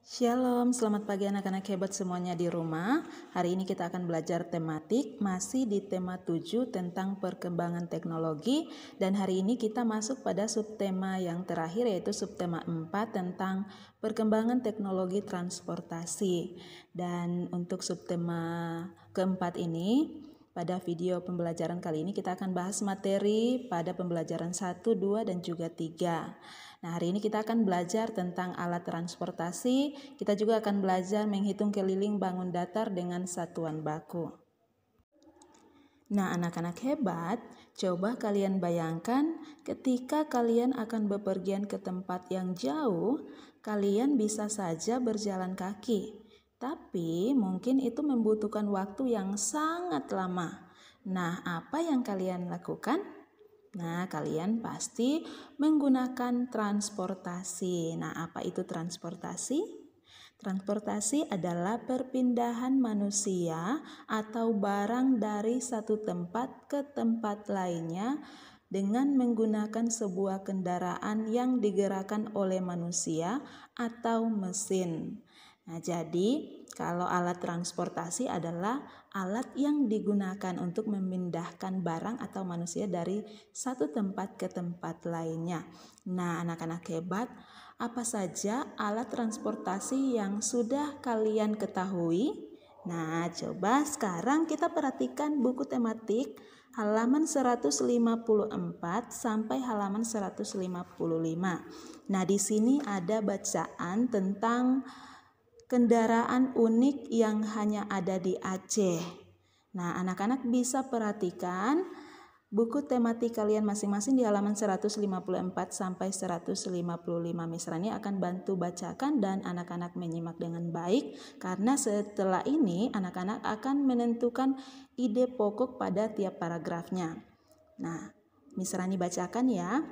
Shalom, selamat pagi anak-anak hebat semuanya di rumah. Hari ini kita akan belajar tematik, masih di tema 7 tentang perkembangan teknologi. Dan hari ini kita masuk pada subtema yang terakhir, yaitu subtema 4 tentang perkembangan teknologi transportasi. Dan untuk subtema keempat ini, pada video pembelajaran kali ini kita akan bahas materi pada pembelajaran 1, 2, dan juga 3. Nah, hari ini kita akan belajar tentang alat transportasi. Kita juga akan belajar menghitung keliling bangun datar dengan satuan baku. Nah, anak-anak hebat, coba kalian bayangkan ketika kalian akan bepergian ke tempat yang jauh, kalian bisa saja berjalan kaki. Tapi mungkin itu membutuhkan waktu yang sangat lama. Nah, apa yang kalian lakukan? Nah, kalian pasti menggunakan transportasi. Nah, apa itu transportasi? Transportasi adalah perpindahan manusia atau barang dari satu tempat ke tempat lainnya dengan menggunakan sebuah kendaraan yang digerakkan oleh manusia atau mesin. Nah, jadi kalau alat transportasi adalah alat yang digunakan untuk memindahkan barang atau manusia dari satu tempat ke tempat lainnya. Nah, anak-anak hebat, apa saja alat transportasi yang sudah kalian ketahui? Nah, coba sekarang kita perhatikan buku tematik halaman 154 sampai halaman 155. Nah, di sini ada bacaan tentang kendaraan unik yang hanya ada di Aceh. Nah, anak-anak bisa perhatikan buku tematik kalian masing-masing di halaman 154 sampai 155. Miss Rani akan bantu bacakan dan anak-anak menyimak dengan baik, karena setelah ini anak-anak akan menentukan ide pokok pada tiap paragrafnya. Nah, Miss Rani bacakan ya.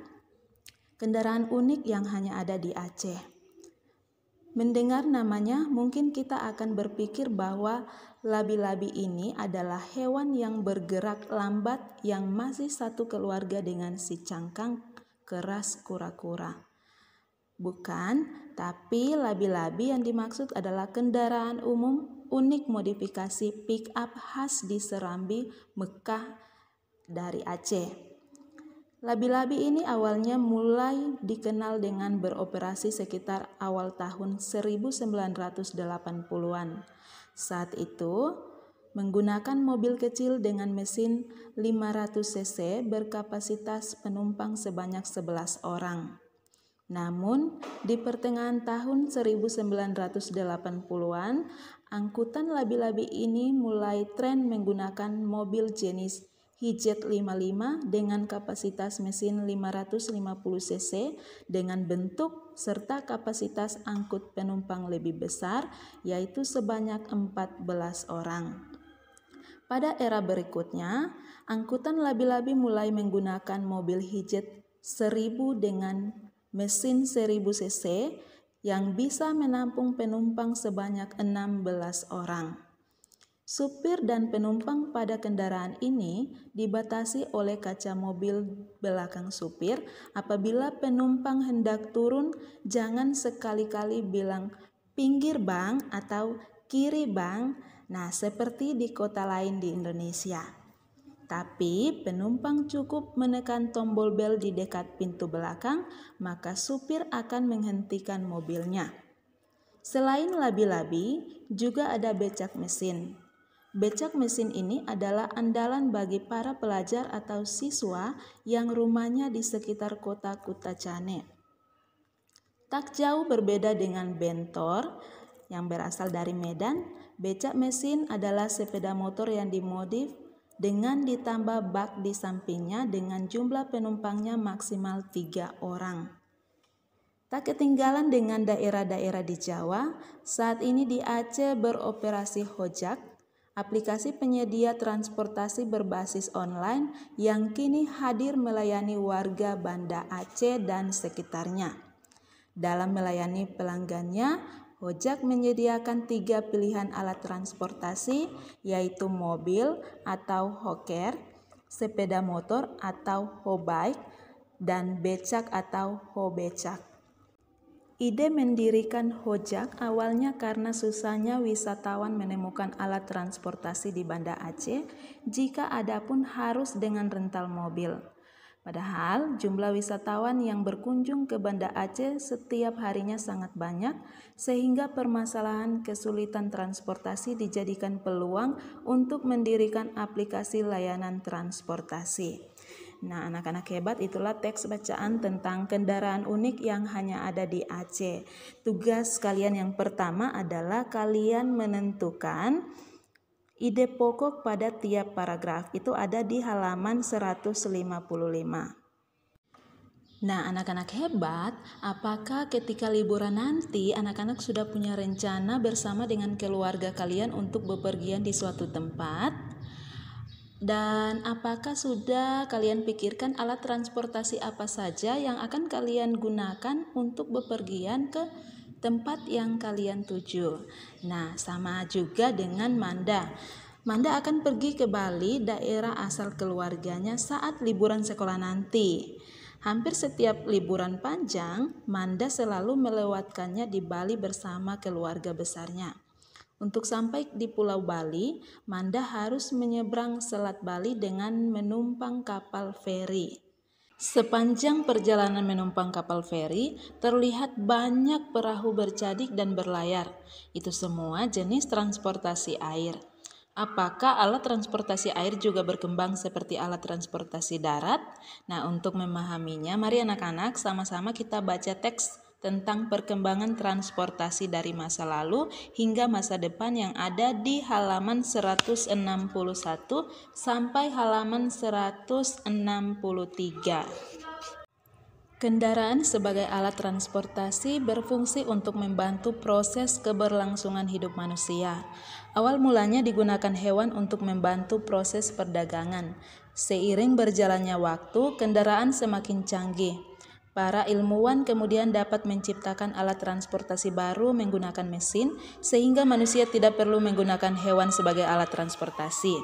Kendaraan unik yang hanya ada di Aceh. Mendengar namanya, mungkin kita akan berpikir bahwa labi-labi ini adalah hewan yang bergerak lambat yang masih satu keluarga dengan si cangkang keras kura-kura. Bukan, tapi labi-labi yang dimaksud adalah kendaraan umum unik modifikasi pick-up khas di Serambi, Mekah dari Aceh. Labi-labi ini awalnya mulai dikenal dengan beroperasi sekitar awal tahun 1980-an. Saat itu, menggunakan mobil kecil dengan mesin 500 cc berkapasitas penumpang sebanyak 11 orang. Namun, di pertengahan tahun 1980-an, angkutan labi-labi ini mulai tren menggunakan mobil jenis Hijet 55 dengan kapasitas mesin 550 cc dengan bentuk serta kapasitas angkut penumpang lebih besar, yaitu sebanyak 14 orang. Pada era berikutnya, angkutan labi-labi mulai menggunakan mobil Hijet 1000 dengan mesin 1000 cc yang bisa menampung penumpang sebanyak 16 orang. Supir dan penumpang pada kendaraan ini dibatasi oleh kaca mobil belakang supir. Apabila penumpang hendak turun, jangan sekali-kali bilang pinggir bang atau kiri bang. Nah, seperti di kota lain di Indonesia. Tapi penumpang cukup menekan tombol bel di dekat pintu belakang, maka supir akan menghentikan mobilnya. Selain labi-labi, juga ada becak mesin. Becak mesin ini adalah andalan bagi para pelajar atau siswa yang rumahnya di sekitar kota Kutacane. Tak jauh berbeda dengan bentor yang berasal dari Medan, becak mesin adalah sepeda motor yang dimodif dengan ditambah bak di sampingnya dengan jumlah penumpangnya maksimal 3 orang. Tak ketinggalan dengan daerah-daerah di Jawa, saat ini di Aceh beroperasi Hojak, aplikasi penyedia transportasi berbasis online yang kini hadir melayani warga Banda Aceh dan sekitarnya. Dalam melayani pelanggannya, Hojak menyediakan 3 pilihan alat transportasi, yaitu mobil atau hoker, sepeda motor atau hobike, dan becak atau hobecak. Ide mendirikan Hojak awalnya karena susahnya wisatawan menemukan alat transportasi di Banda Aceh jika ada pun harus dengan rental mobil. Padahal jumlah wisatawan yang berkunjung ke Banda Aceh setiap harinya sangat banyak sehingga permasalahan kesulitan transportasi dijadikan peluang untuk mendirikan aplikasi layanan transportasi. Nah, anak-anak hebat, itulah teks bacaan tentang kendaraan unik yang hanya ada di Aceh. Tugas kalian yang pertama adalah kalian menentukan ide pokok pada tiap paragraf. Itu ada di halaman 155. Nah, anak-anak hebat, apakah ketika liburan nanti anak-anak sudah punya rencana bersama dengan keluarga kalian untuk bepergian di suatu tempat? Dan apakah sudah kalian pikirkan alat transportasi apa saja yang akan kalian gunakan untuk bepergian ke tempat yang kalian tuju? Nah, sama juga dengan Manda. Manda akan pergi ke Bali, daerah asal keluarganya, saat liburan sekolah nanti. Hampir setiap liburan panjang, Manda selalu melewatkannya di Bali bersama keluarga besarnya. Untuk sampai di Pulau Bali, Manda harus menyeberang Selat Bali dengan menumpang kapal feri. Sepanjang perjalanan menumpang kapal feri, terlihat banyak perahu bercadik dan berlayar. Itu semua jenis transportasi air. Apakah alat transportasi air juga berkembang seperti alat transportasi darat? Nah, untuk memahaminya, mari anak-anak sama-sama kita baca teks tentang perkembangan transportasi dari masa lalu hingga masa depan yang ada di halaman 161 sampai halaman 163. Kendaraan sebagai alat transportasi berfungsi untuk membantu proses keberlangsungan hidup manusia. Awal mulanya digunakan hewan untuk membantu proses perdagangan. Seiring berjalannya waktu, kendaraan semakin canggih. Para ilmuwan kemudian dapat menciptakan alat transportasi baru menggunakan mesin, sehingga manusia tidak perlu menggunakan hewan sebagai alat transportasi.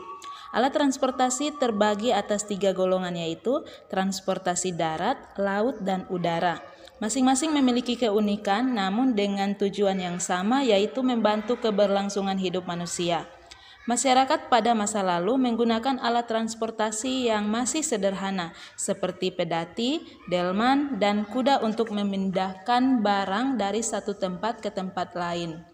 Alat transportasi terbagi atas 3 golongan, yaitu transportasi darat, laut, dan udara. Masing-masing memiliki keunikan namun dengan tujuan yang sama, yaitu membantu keberlangsungan hidup manusia. Masyarakat pada masa lalu menggunakan alat transportasi yang masih sederhana seperti pedati, delman, dan kuda untuk memindahkan barang dari satu tempat ke tempat lain.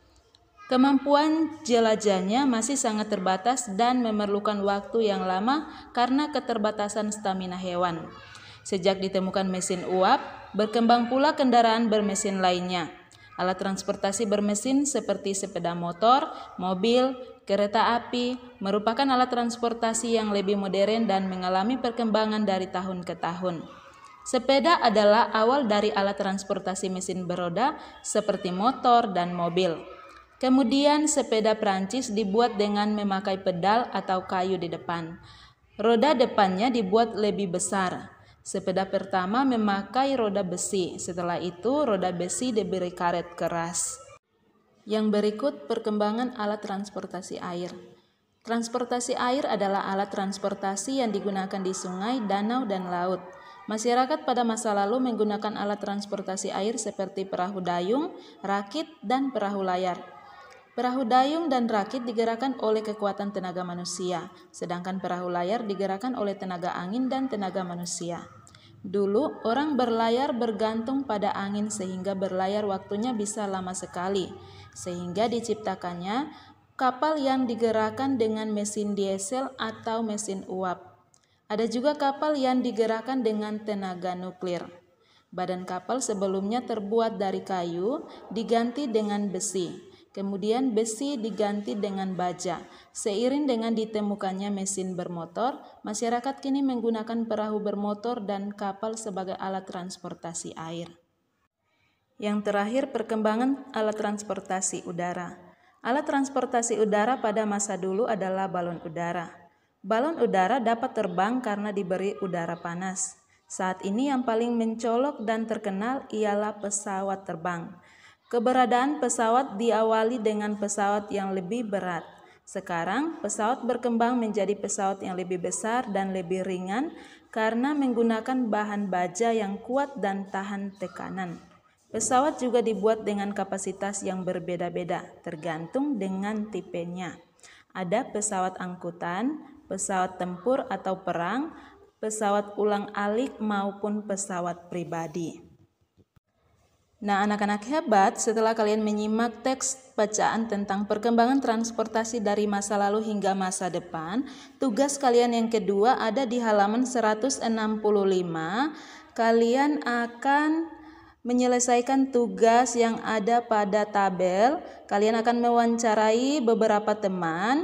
Kemampuan jelajahnya masih sangat terbatas dan memerlukan waktu yang lama karena keterbatasan stamina hewan. Sejak ditemukan mesin uap, berkembang pula kendaraan bermesin lainnya. Alat transportasi bermesin seperti sepeda motor, mobil, kereta api merupakan alat transportasi yang lebih modern dan mengalami perkembangan dari tahun ke tahun. Sepeda adalah awal dari alat transportasi mesin beroda seperti motor dan mobil. Kemudian sepeda Prancis dibuat dengan memakai pedal atau kayu di depan. Roda depannya dibuat lebih besar. Sepeda pertama memakai roda besi, setelah itu roda besi diberi karet keras. Yang berikut perkembangan alat transportasi air. Transportasi air adalah alat transportasi yang digunakan di sungai, danau, dan laut. Masyarakat pada masa lalu menggunakan alat transportasi air seperti perahu dayung, rakit, dan perahu layar. Perahu dayung dan rakit digerakkan oleh kekuatan tenaga manusia, sedangkan perahu layar digerakkan oleh tenaga angin dan tenaga manusia. Dulu, orang berlayar bergantung pada angin sehingga berlayar waktunya bisa lama sekali, sehingga diciptakannya kapal yang digerakkan dengan mesin diesel atau mesin uap. Ada juga kapal yang digerakkan dengan tenaga nuklir. Badan kapal sebelumnya terbuat dari kayu, diganti dengan besi. Kemudian besi diganti dengan baja. Seiring dengan ditemukannya mesin bermotor, masyarakat kini menggunakan perahu bermotor dan kapal sebagai alat transportasi air. Yang terakhir, perkembangan alat transportasi udara. Alat transportasi udara pada masa dulu adalah balon udara. Balon udara dapat terbang karena diberi udara panas. Saat ini yang paling mencolok dan terkenal ialah pesawat terbang. Keberadaan pesawat diawali dengan pesawat yang lebih berat. Sekarang, pesawat berkembang menjadi pesawat yang lebih besar dan lebih ringan karena menggunakan bahan baja yang kuat dan tahan tekanan. Pesawat juga dibuat dengan kapasitas yang berbeda-beda, tergantung dengan tipenya. Ada pesawat angkutan, pesawat tempur atau perang, pesawat ulang-alik maupun pesawat pribadi. Nah, anak-anak hebat, setelah kalian menyimak teks bacaan tentang perkembangan transportasi dari masa lalu hingga masa depan, tugas kalian yang kedua ada di halaman 165. Kalian akan menyelesaikan tugas yang ada pada tabel. Kalian akan mewawancarai beberapa teman.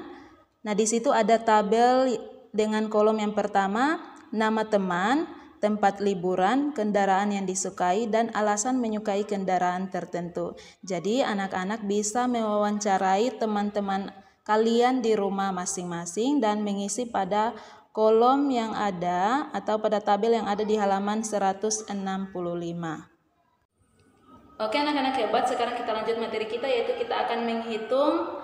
Nah, di situ ada tabel dengan kolom yang pertama, nama teman, tempat liburan, kendaraan yang disukai, dan alasan menyukai kendaraan tertentu. Jadi anak-anak bisa mewawancarai teman-teman kalian di rumah masing-masing dan mengisi pada kolom yang ada atau pada tabel yang ada di halaman 165. Oke anak-anak hebat, sekarang kita lanjut materi kita, yaitu kita akan menghitung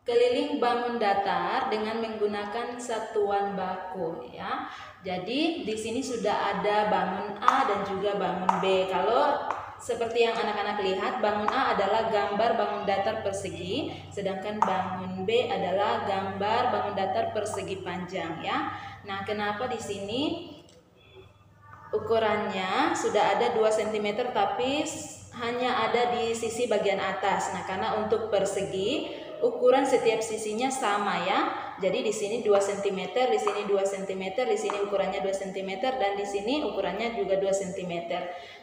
keliling bangun datar dengan menggunakan satuan baku ya. Jadi di sini sudah ada bangun A dan juga bangun B. Kalau seperti yang anak-anak lihat, bangun A adalah gambar bangun datar persegi, sedangkan bangun B adalah gambar bangun datar persegi panjang ya. Nah, kenapa di sini ukurannya sudah ada 2 cm tapi hanya ada di sisi bagian atas. Nah, karena untuk persegi ukuran setiap sisinya sama ya. Jadi di sini 2 cm, di sini 2 cm, di sini ukurannya 2 cm dan di sini ukurannya juga 2 cm.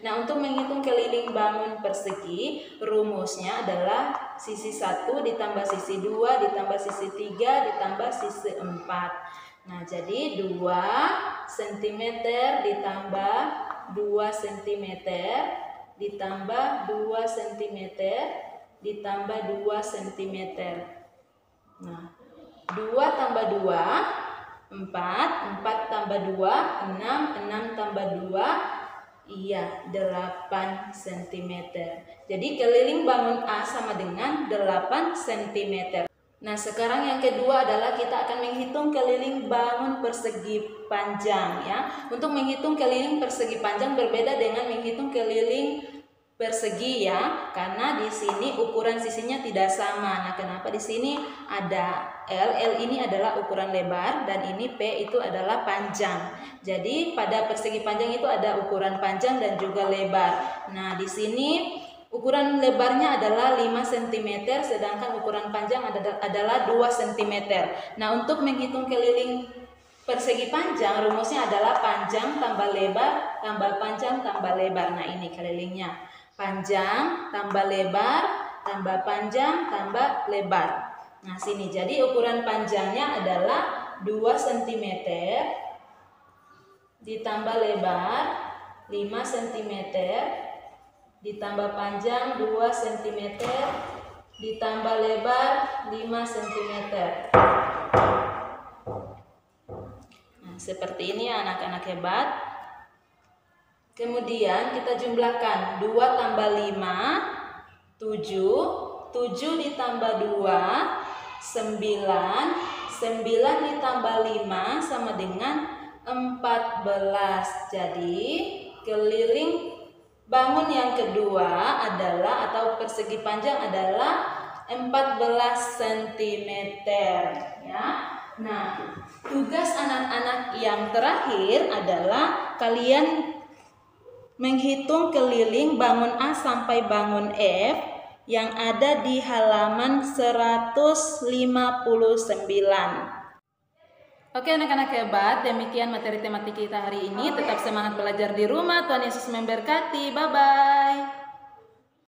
Nah, untuk menghitung keliling bangun persegi, rumusnya adalah sisi 1 ditambah sisi 2 ditambah sisi 3 ditambah sisi 4. Nah, jadi 2 cm ditambah 2 cm ditambah 2 cm ditambah 2 cm. Nah, 2 tambah 2, 4, 4 tambah 2, 6, 6 tambah 2, iya 8 cm. Jadi keliling bangun A sama dengan 8 cm. Nah, sekarang yang kedua adalah kita akan menghitung keliling bangun persegi panjang ya. Untuk menghitung keliling persegi panjang berbeda dengan menghitung keliling persegi ya, karena di sini ukuran sisinya tidak sama. Nah, kenapa di sini ada L? L ini adalah ukuran lebar dan ini P itu adalah panjang. Jadi pada persegi panjang itu ada ukuran panjang dan juga lebar. Nah, di sini ukuran lebarnya adalah 5 cm sedangkan ukuran panjang adalah 2 cm. Nah, untuk menghitung keliling persegi panjang rumusnya adalah panjang tambah lebar tambah panjang tambah lebar. Nah, ini kelilingnya. Panjang tambah lebar tambah panjang tambah lebar. Nah, sini jadi ukuran panjangnya adalah 2 cm ditambah lebar 5 cm ditambah panjang 2 cm ditambah lebar 5 cm. Nah, seperti ini anak-anak hebat. Kemudian kita jumlahkan 2 tambah 5, 7, 7 ditambah 2, 9, 9 ditambah 5 sama dengan 14. Jadi keliling bangun yang kedua adalah atau persegi panjang adalah 14 cm ya. Nah, tugas anak-anak yang terakhir adalah kalian menghitung keliling bangun A sampai bangun F yang ada di halaman 159. Oke anak-anak hebat, demikian materi tematik kita hari ini. Tetap semangat belajar di rumah. Tuhan Yesus memberkati. Bye-bye.